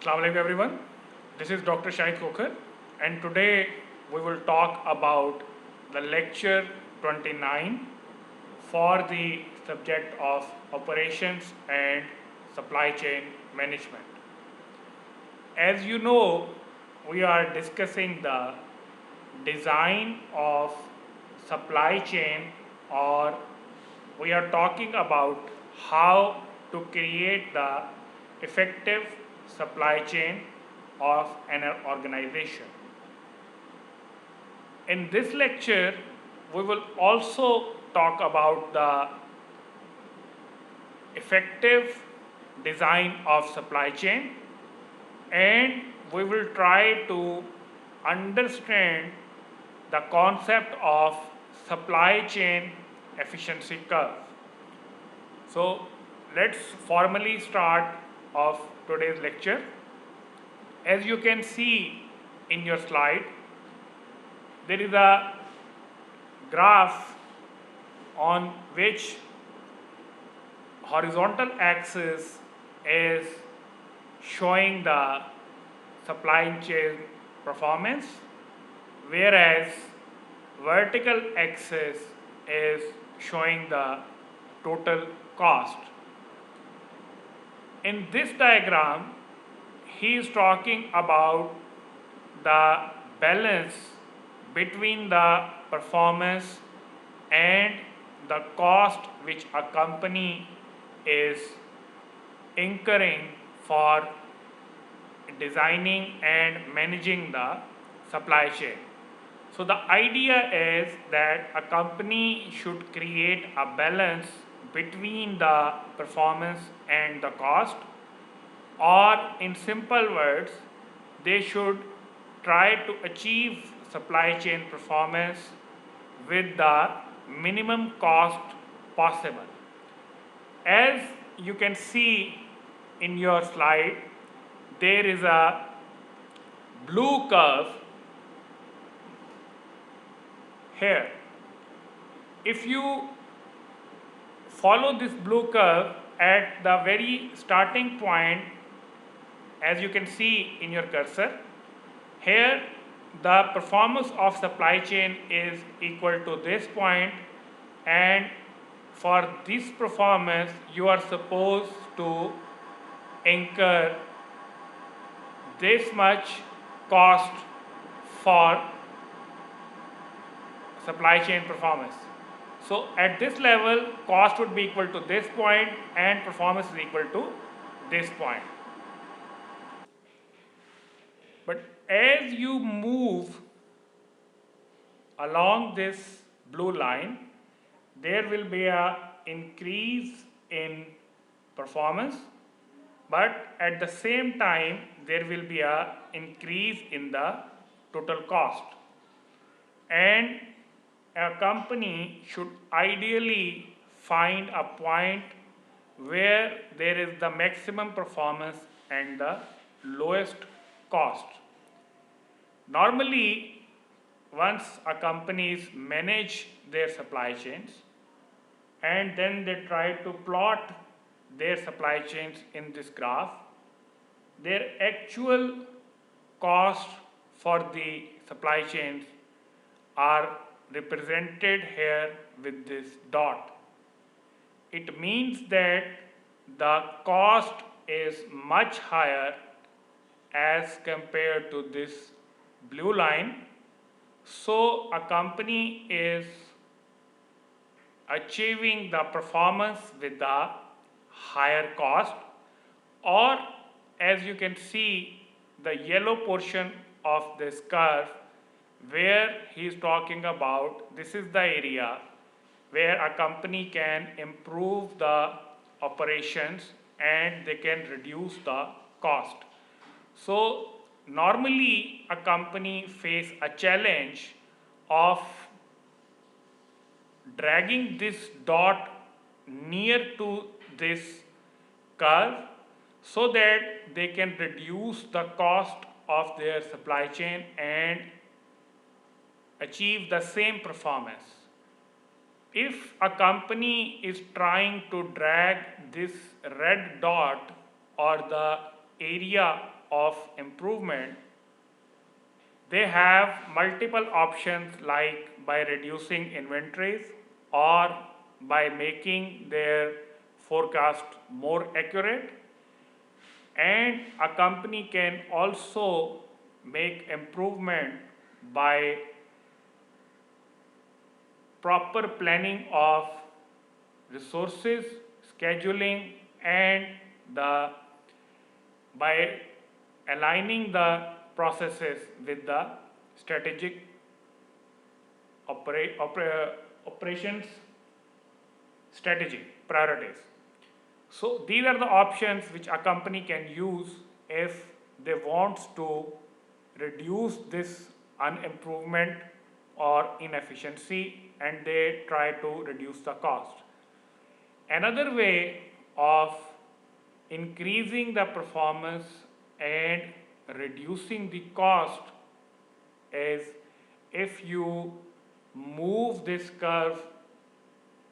Assalamu alaikum everyone. This is Dr. Shahid Kokhar and today we will talk about the lecture 29 for the subject of operations and supply chain management. As you know, we are discussing the design of supply chain, or we are talking about how to create the effective supply chain of an organization. In this lecture, we will also talk about the effective design of supply chain, and we will try to understand the concept of supply chain efficiency curve. So let's formally start off today's lecture. As you can see in your slide, there is a graph on which horizontal axis is showing the supply chain performance, whereas vertical axis is showing the total cost. In this diagram, he is talking about the balance between the performance and the cost which a company is incurring for designing and managing the supply chain. So the idea is that a company should create a balance between the performance and the cost, or in simple words, they should try to achieve supply chain performance with the minimum cost possible. As you can see in your slide, there is a blue curve here. If you follow this blue curve at the very starting point, as you can see in your cursor, here the performance of supply chain is equal to this point, and for this performance you are supposed to incur this much cost for supply chain performance. So at this level, cost would be equal to this point and performance is equal to this point. But as you move along this blue line, there will be a increase in performance, but at the same time there will be a increase in the total cost. And a company should ideally find a point where there is the maximum performance and the lowest cost. Normally, once a companies manage their supply chains and then they try to plot their supply chains in this graph, their actual cost for the supply chains are represented here with this dot. It means that the cost is much higher as compared to this blue line. So a company is achieving the performance with the higher cost, or as you can see, the yellow portion of this curve where he is talking about, this is the area where a company can improve the operations and they can reduce the cost. So normally a company face a challenge of dragging this dot near to this curve so that they can reduce the cost of their supply chain and achieve the same performance. If a company is trying to drag this red dot or the area of improvement, they have multiple options like by reducing inventories or by making their forecast more accurate, and a company can also make improvement by proper planning of resources, scheduling, and the by aligning the processes with the strategic operations strategy priorities. So these are the options which a company can use if they want to reduce this unimprovement or inefficiency, and they try to reduce the cost. Another way of increasing the performance and reducing the cost is if you move this curve,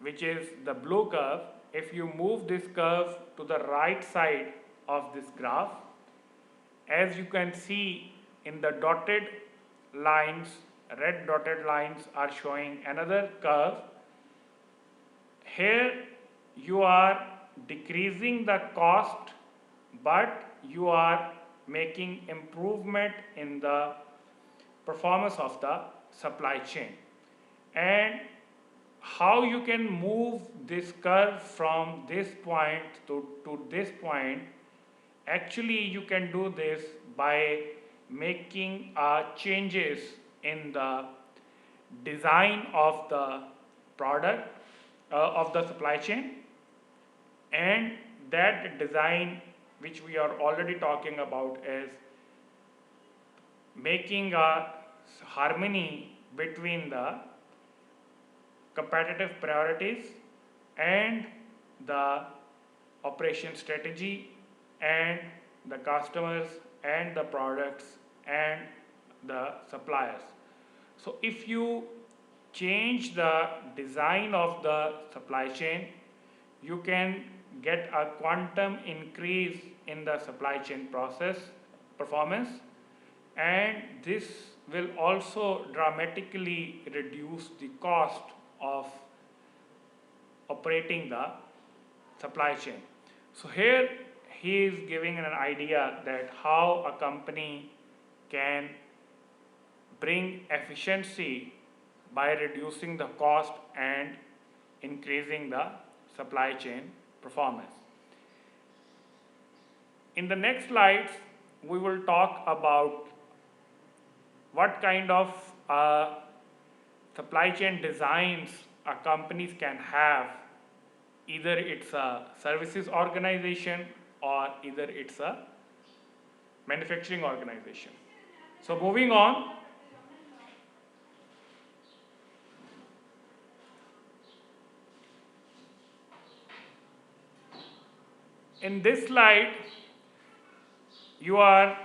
which is the blue curve, if you move this curve to the right side of this graph, as you can see in the dotted lines, red dotted lines are showing another curve. Here you are decreasing the cost, but you are making improvement in the performance of the supply chain. And how you can move this curve from this point to this point, actually you can do this by making changes in the design of the product of the supply chain, and that design which we are already talking about is making a harmony between the competitive priorities and the operation strategy and the customers and the products and the suppliers. So if you change the design of the supply chain, you can get a quantum increase in the supply chain process performance, and this will also dramatically reduce the cost of operating the supply chain. So here he is giving an idea that how a company can bring efficiency by reducing the cost and increasing the supply chain performance. In the next slides, we will talk about what kind of supply chain designs companies can have. Either it's a services organization or either it's a manufacturing organization. So moving on, in this slide you are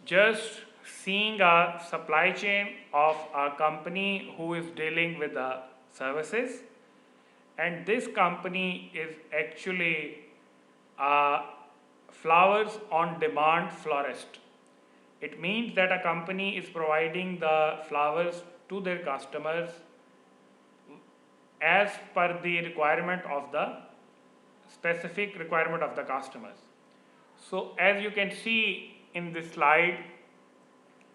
just seeing a supply chain of a company who is dealing with the services, and this company is actually a flowers on demand florist. It means that a company is providing the flowers to their customers as per the requirement of the specific requirement of the customers. So as you can see in this slide,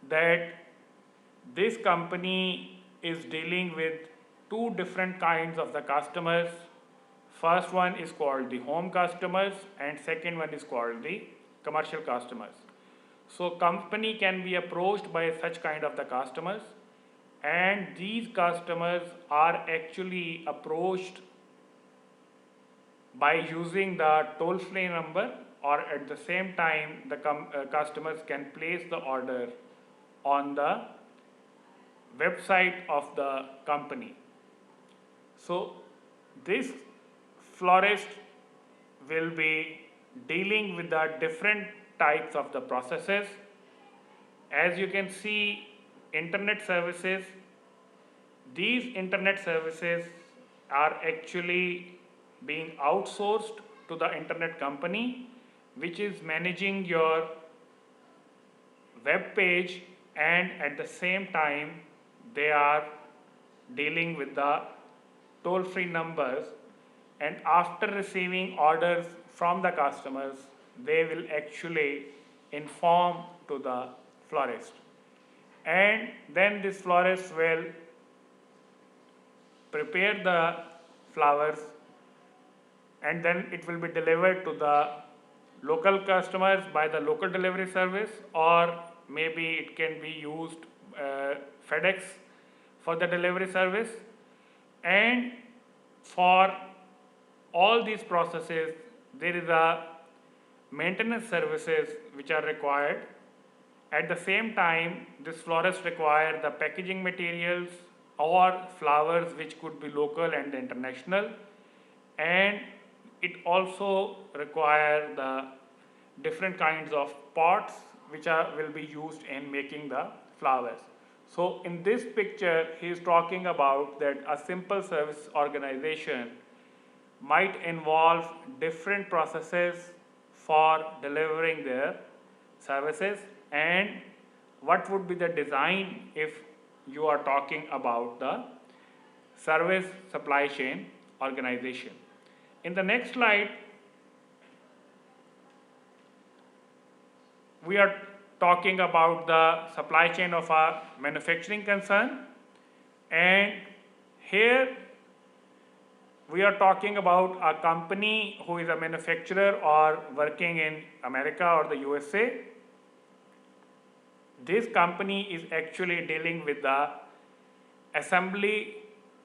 that this company is dealing with two different kinds of the customers. First one is called the home customers and second one is called the commercial customers. So company can be approached by such kind of the customers, and these customers are actually approached by using the toll-free number, or at the same time the customers can place the order on the website of the company. So this florist will be dealing with the different types of the processes. As you can see, internet services, these internet services are actually being outsourced to the internet company, which is managing your web page, and at the same time they are dealing with the toll-free numbers, and after receiving orders from the customers they will actually inform to the florist, and then this florist will prepare the flowers, and then it will be delivered to the local customers by the local delivery service, or maybe it can be used FedEx for the delivery service. And for all these processes there is a maintenance services which are required. At the same time this florist require the packaging materials or flowers which could be local and international, and it also require the different kinds of pots which will be used in making the flowers. So in this picture he is talking about that a simple service organization might involve different processes for delivering their services, and what would be the design if you are talking about the service supply chain organization. In the next slide we are talking about the supply chain of a manufacturing concern, and here we are talking about a company who is a manufacturer or working in America or the USA. This company is actually dealing with the assembly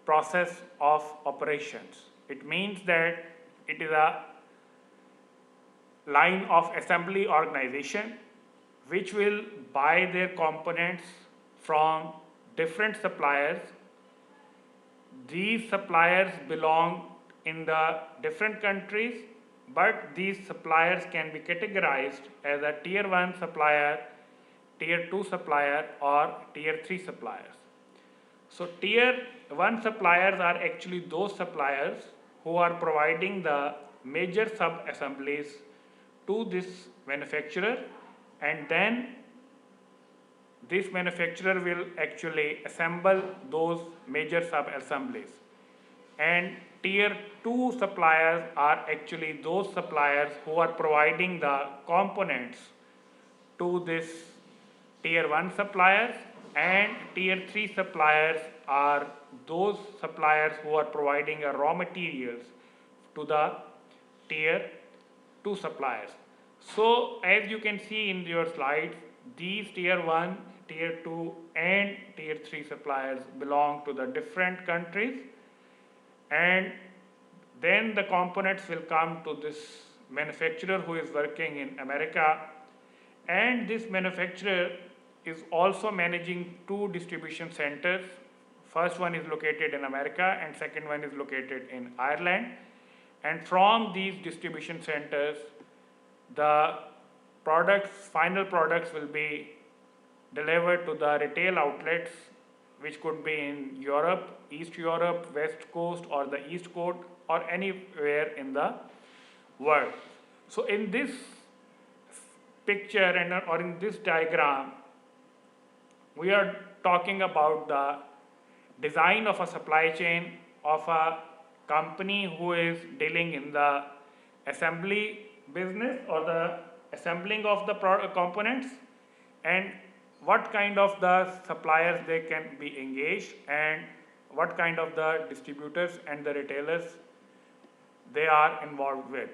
process of operations. It means that it is a line of assembly organization which will buy their components from different suppliers. These suppliers belong in the different countries, but these suppliers can be categorized as a tier 1 supplier, tier 2 supplier, or tier 3 suppliers. So tier 1 suppliers are actually those suppliers who are providing the major sub assemblies to this manufacturer, and then this manufacturer will actually assemble those major sub assemblies. And tier 2 suppliers are actually those suppliers who are providing the components to this tier 1 suppliers, and tier 3 suppliers are those suppliers who are providing raw materials to the tier 2 suppliers. So as you can see in your slides, these tier 1, tier 2 and tier 3 suppliers belong to the different countries, and then the components will come to this manufacturer who is working in America, and this manufacturer is also managing two distribution centers. First one is located in America and second one is located in Ireland, and from these distribution centers the final products will be delivered to the retail outlets, which could be in Europe, East Europe, West Coast or the East Coast or anywhere in the world. So in this picture or in this diagram we are talking about the design of a supply chain of a company who is dealing in the assembly business or the assembling of the components, and what kind of the suppliers they can be engaged and what kind of the distributors and the retailers they are involved with.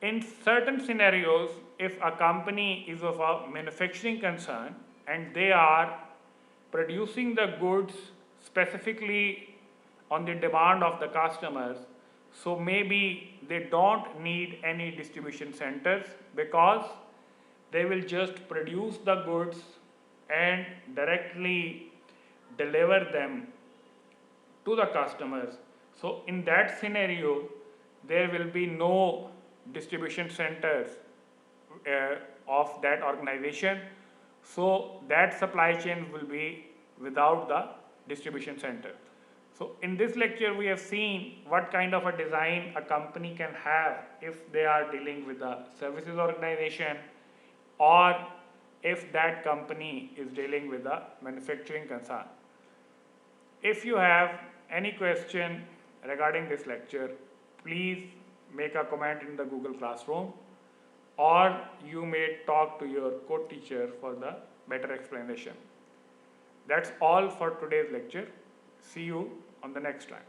In certain scenarios, if a company is of a manufacturing concern and they are producing the goods specifically on the demand of the customers, so maybe they don't need any distribution centers because they will just produce the goods and directly deliver them to the customers. So in that scenario there will be no distribution centers of that organization, so that supply chain will be without the distribution center. So in this lecture we have seen what kind of a design a company can have if they are dealing with a services organization or if that company is dealing with a manufacturing concern. If you have any question regarding this lecture, please make a comment in the Google Classroom, or you may talk to your code teacher for the better explanation. That's all for today's lecture. See you on the next time.